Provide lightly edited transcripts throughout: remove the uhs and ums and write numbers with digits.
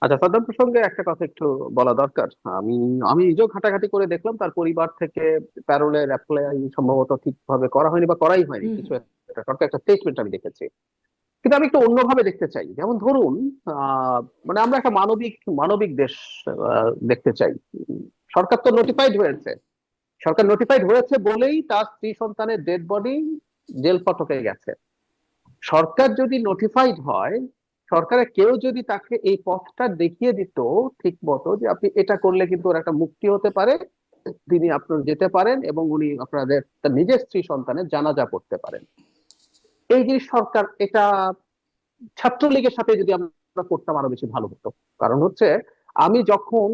আচ্ছা, সাদ্দাম প্রসঙ্গে একটা কথা একটু বলা দরকার। আমি আমি নিজেও ঘাটাঘাটি করে দেখলাম তার পরিবার থেকে প্যারোলের অ্যাপ্লাই সম্ভবত ঠিকভাবে করা হয়নি বা করাই হয়নি হুম কিছু হুম একটা সরকার একটা স্টেটমেন্ট আমি দেখেছি। কিন্তু আমি একটু অন্যভাবে দেখতে চাই, যেমন ধরুন মানে আমরা একটা মানবিক মানবিক দেশ দেখতে চাই। সরকার তো নোটিফাইড হয়েছে, সরকার নোটিফাইড হয়েছে বলেই তার স্ত্রী সন্তানের ডেড বডি জেল ফটকে গেছে। সরকার যদি নোটিফাইড হয়, সরকারের কেউ যদি তাকে এই পথটা দেখিয়ে দিত ঠিক মতো, যে আপনি এটা করলে কিন্তু ওর একটা মুক্তি হতে পারে, তিনি আপনার যেতে পারেন এবং উনি আপনাদের তার নিজের স্ত্রী সন্তানের জানাজা পড়তে পারেন। এই যে সরকার এটা ছাত্রলীগের সাথে যদি আমরা করতাম আরো বেশি ভালো হতো। কারণ হচ্ছে আমি যখন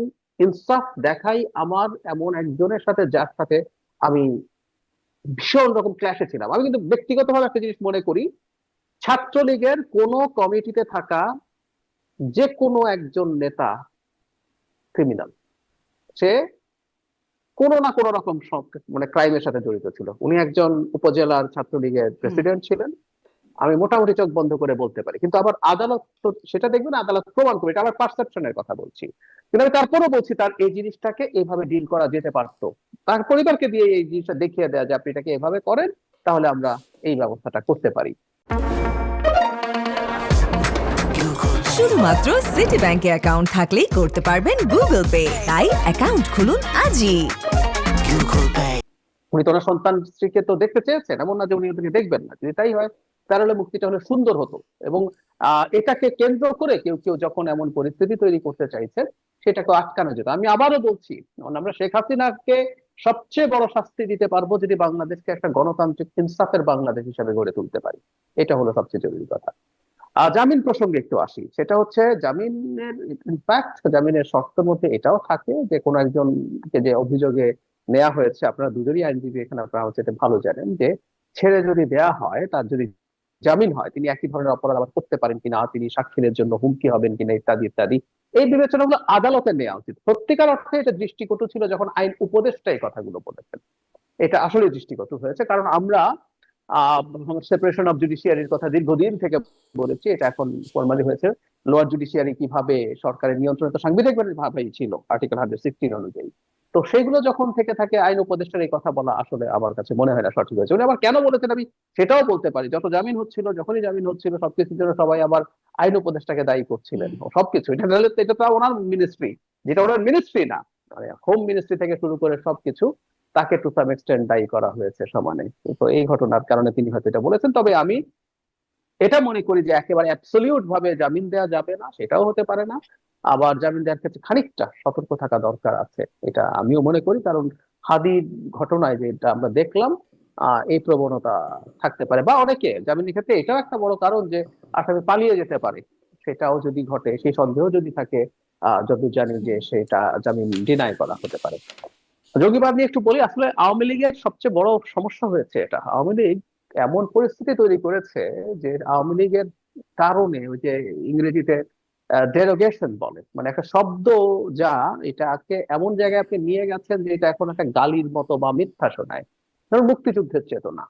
ইনসাফ দেখাই আমার এমন একজনের সাথে যার সাথে আমি ভীষণ রকম ক্ল্যাশে ছিলাম, আমি কিন্তু ব্যক্তিগতভাবে একটা জিনিস মনে করি, ছাত্রলীগের কোন কমিটিতে থাকা যে কোনো একজন নেতা ক্রিমিনাল। সে কোনো না কোনো রকম মানে ক্রাইমের সাথে জড়িত ছিল। উনি একজন উপজেলার ছাত্রলীগের হুম। প্রেসিডেন্ট ছিলেন, আমি মোটামুটি চোখ বন্ধ করে বলতে পারি। কিন্তু আবার আদালত তো সেটা দেখবেন, আদালত প্রমাণ করবে, এটা আমার পারসেপশনের কথা বলছি। কিন্তু আমি তারপরেও বলছি তার এই জিনিসটাকে এইভাবে ডিল করা যেতে পারতো। তার পরিবারকে দিয়ে এই জিনিসটা দেখিয়ে দেওয়া যে আপনি এটাকে এভাবে করেন, তাহলে আমরা এই ব্যবস্থাটা করতে পারি। শুধুমাত্র সিটি ব্যাংকে অ্যাকাউন্ট থাকলেই করতে পারবেন গুগল পে, তাই অ্যাকাউন্ট খুলুন আজই। উনি তো ওনার সন্তান স্ত্রীকে তো দেখতে চেয়েছেন, এমন না যে উনি ওদেরকে দেখবেন না। যদি তাই হয় তাহলে মুক্তিটা হলে সুন্দর হতো। এবং এটাকে কেন্দ্র করে কেউ কেউ যখন এমন পরিস্থিতি তৈরি করতে চাইছে, সেটাকে আটকানো যেত। আমি আবারও বলছি, আমরা শেখ হাসিনাকে সবচেয়ে বড় শাস্তি দিতে পারবো যদি বাংলাদেশকে একটা গণতান্ত্রিক ইনসাফের বাংলাদেশ হিসেবে গড়ে তুলতে পারি। এটা হলো সবচেয়ে জরুরি কথা। জামিন প্রসঙ্গে একটু আসি, সেটা হচ্ছে জামিনের ইনফ্যাক্ট জামিনের শর্তের মধ্যে এটাও থাকে যে কোনো একজনকে যে অভিযোগে নেওয়া হয়েছে, আপনারা দুজনই আইনজীবী এখানে, আপনারা হচ্ছে এটা ভালো জানেন যে ছেড়ে যদি দেয়া হয়, তার যদি জামিন হয়, তিনি একই ধরনের অপরাধ আবার করতে পারেন কিনা, তিনি সাক্ষীদের জন্য হুমকি হবেন কিনা, ইত্যাদি ইত্যাদি। এই বিবেচনাগুলো আদালতে নেওয়া উচিত। সত্যিকার অর্থে এটা দৃষ্টিকটু ছিল যখন আইন উপদেষ্টা এই কথাগুলো বলেছেন। এটা আসলে দৃষ্টিগত হয়েছে, কারণ আমরা সেপারেশন অফ জুডিশিয়ারির কথা দীর্ঘদিন থেকে বলেছি, এটা এখন ফর্মালি হয়েছে। লোয়ার জুডিশিয়ারি কিভাবে সরকারের নিয়ন্ত্রণে তো সাংবিধানিক ভাবেই ছিল আর্টিকেল 116 অনুযায়ী। তো সেগুলো যখন থেকে থাকে, আইন উপদেষ্টার এই কথা বলা আসলে আমার কাছে মনে হয় না সঠিক হয়েছে। উনি আবার কেন বলেছেন আমি সেটাও বলতে পারি। যত জামিন হচ্ছিল, যখনই জামিন হচ্ছিল, সবকিছুর জন্য সবাই আবার আইন উপদেষ্টাকে দায়ী করছিলেন। হুম। ও সবকিছু এটা নাহলে তো, এটা তো ওনার মিনিস্ট্রি, যেটা ওনার মিনিস্ট্রি না, মানে হোম মিনিস্ট্রি থেকে শুরু করে সবকিছু তাকে টু সাম এক্সটেন্ট দায়ী করা হয়েছে সমানে। তো এই ঘটনার কারণে তিনি হয়তো এটা বলেছেন। তবে আমি এটা মনে করি যে একেবারে অ্যাবসলিউট ভাবে জামিন দেওয়া যাবে না, সেটাও হতে পারে না। আবার জামিন দেওয়ার ক্ষেত্রে খানিকটা সতর্ক থাকা দরকার আছে, এটা আমিও মনে করি। কারণ হাদির ঘটনায় যেটা আমরা দেখলাম, এই প্রবণতা থাকতে পারে। বা অনেকে জামিনের ক্ষেত্রে এটাও একটা বড় কারণ যে আসামি পালিয়ে যেতে পারে, সেটাও যদি ঘটে, সেই সন্দেহ যদি থাকে, যদি জানি যে সেটা জামিন ডিনাই করা হতে পারে। জঙ্গিবাদ নিয়ে একটু বলি। আসলে আওয়ামী লীগের সবচেয়ে বড় সমস্যা হয়েছে এটা, আওয়ামী লীগ এমন পরিস্থিতি তৈরি করেছে যে আওয়ামী লীগের কারণে ওই যে ইংরেজিতে ডেরোগেশন বলে, মানে একটা শব্দ, যা এটাকে এমন জায়গায় আপনি নিয়ে গেছেন যে এটা এখন একটা গালির মতো বা মিথ্যা শোনায়, যেমন মুক্তিযুদ্ধের চেতনা।